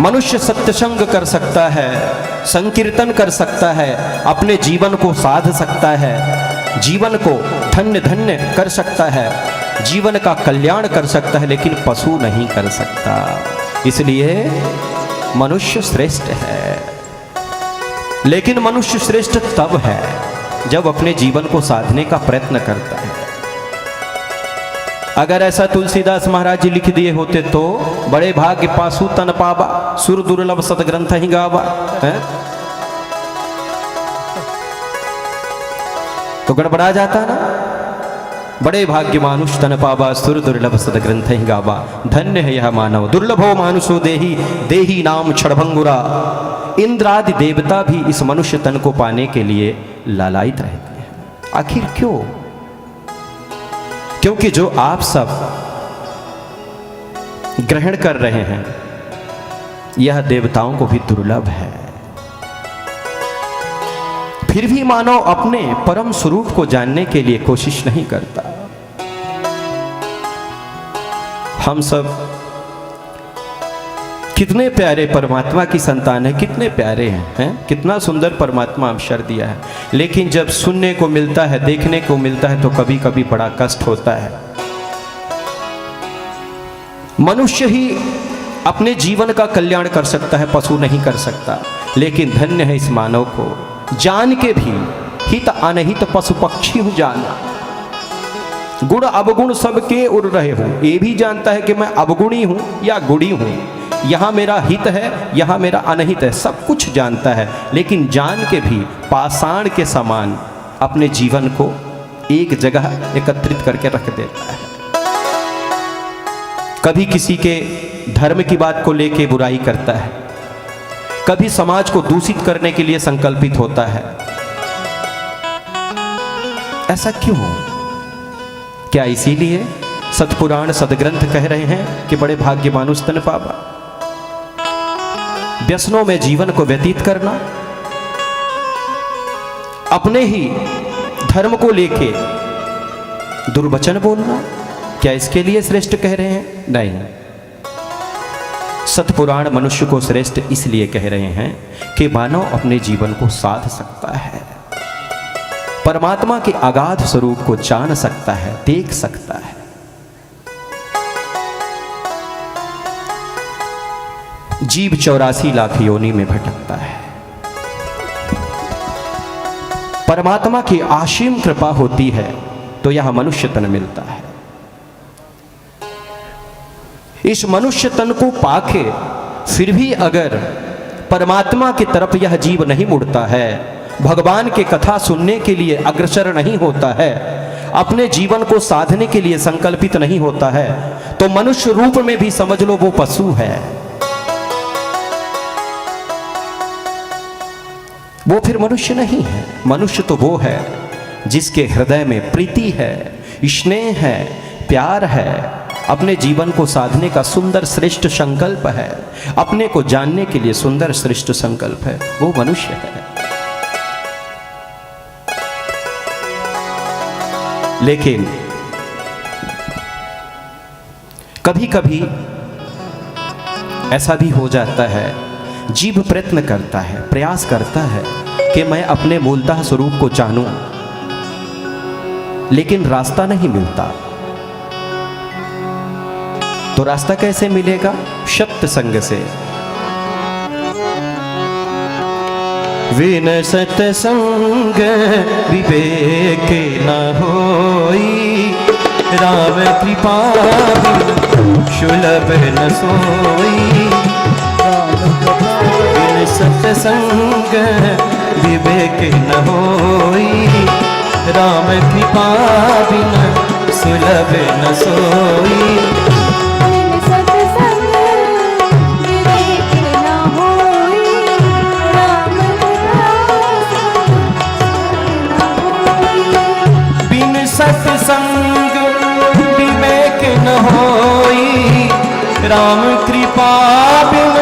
मनुष्य सत्संग कर सकता है, संकीर्तन कर सकता है, अपने जीवन को साध सकता है, जीवन को धन्य धन्य कर सकता है, जीवन का कल्याण कर सकता है, लेकिन पशु नहीं कर सकता। इसलिए मनुष्य श्रेष्ठ है। लेकिन मनुष्य श्रेष्ठ तब है जब अपने जीवन को साधने का प्रयत्न करता है। अगर ऐसा तुलसीदास महाराज जी लिख दिए होते तो बड़े भाग्य पासु तन पावा, सुर दुर्लभ सतग्रंथ ही गावा, है? तो गड़बड़ा जाता ना। बड़े भाग्य मानुष तन पावा, सुर दुर्लभ सतग्रंथ ही गावा, धन्य है यह मानव, दुर्लभो मानुषो देही, देही नाम क्षणभंगुरा। इंद्र आदि देवता भी इस मनुष्य तन को पाने के लिए लालायित रहते हैं। आखिर क्यों? क्योंकि जो आप सब ग्रहण कर रहे हैं यह देवताओं को भी दुर्लभ है। फिर भी मानव अपने परम स्वरूप को जानने के लिए कोशिश नहीं करता। हम सब कितने प्यारे परमात्मा की संतान है, कितने प्यारे हैं, कितना सुंदर परमात्मा अवसर दिया है, लेकिन जब सुनने को मिलता है, देखने को मिलता है तो कभी कभी बड़ा कष्ट होता है। मनुष्य ही अपने जीवन का कल्याण कर सकता है, पशु नहीं कर सकता। लेकिन धन्य है इस मानव को जान के भी हित अनहित पशु पक्षी हूं जाना। गुण अवगुण सबके उड़ रहे हूं, ये भी जानता है कि मैं अवगुणी हूं या गुणी हूं, यहाँ मेरा हित है, यहाँ मेरा अनहित है, सब कुछ जानता है। लेकिन जान के भी पाषाण के समान अपने जीवन को एक जगह एकत्रित करके रख देता है। कभी किसी के धर्म की बात को लेके बुराई करता है, कभी समाज को दूषित करने के लिए संकल्पित होता है। ऐसा क्यों? क्या इसीलिए सतपुराण सदग्रंथ कह रहे हैं कि बड़े भाग्य मानुष तन पावा? व्यसनों में जीवन को व्यतीत करना, अपने ही धर्म को लेके दुर्वचन बोलना, क्या इसके लिए श्रेष्ठ कह रहे हैं? नहीं। सतपुराण मनुष्य को श्रेष्ठ इसलिए कह रहे हैं कि मानव अपने जीवन को साध सकता है, परमात्मा के अगाध स्वरूप को जान सकता है, देख सकता है। जीव 84 लाख योनि में भटकता है। परमात्मा की असीम कृपा होती है तो यह मनुष्य तन मिलता है। इस मनुष्य तन को पाके फिर भी अगर परमात्मा की तरफ यह जीव नहीं मुड़ता है, भगवान की कथा सुनने के लिए अग्रसर नहीं होता है, अपने जीवन को साधने के लिए संकल्पित नहीं होता है, तो मनुष्य रूप में भी समझ लो वो पशु है। वो फिर मनुष्य नहीं है। मनुष्य तो वो है जिसके हृदय में प्रीति है, स्नेह है, प्यार है, अपने जीवन को साधने का सुंदर श्रेष्ठ संकल्प है, अपने को जानने के लिए सुंदर श्रेष्ठ संकल्प है, वो मनुष्य है। लेकिन कभी कभी ऐसा भी हो जाता है, जीव प्रयत्न करता है, प्रयास करता है कि मैं अपने मूलतः स्वरूप को जानूं, लेकिन रास्ता नहीं मिलता। तो रास्ता कैसे मिलेगा? सत्य संग से। विन सत्संग विवेक न होई, राम कृपा सुलभ न सोई। बिन सत्संग विवेक न होई, राम कृपा बिन सुलभ न सोई। बिन सत्संग विवेक न होई, राम कृपा बिन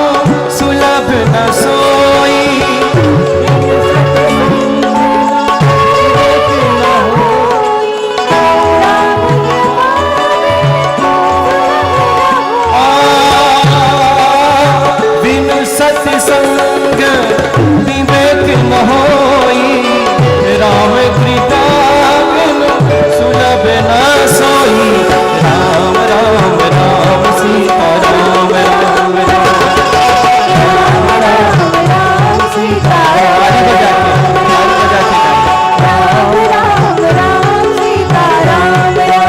सुलभ न सोई। बिन संग विवेक न होई, राम कृपा बिनु सुलभ न सोई। राम राम राम सीता राम राम राम सीता राम बजा के राम राम सीता राम राम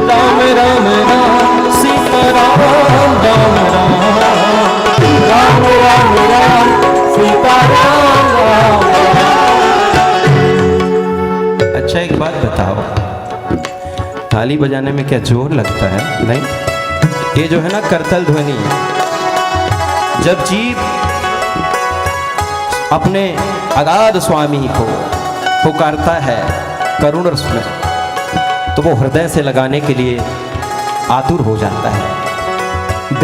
राम राम राम सीता राम राम राम राम राम सीता राम राम। अच्छा एक बात बताओ, ताली बजाने में क्या जोर लगता है? नहीं, ये जो है ना करतल ध्वनि, जब जीव अपने अगाध स्वामी को पुकारता है करुण रस में, तो वो हृदय से लगाने के लिए आतुर हो जाता है।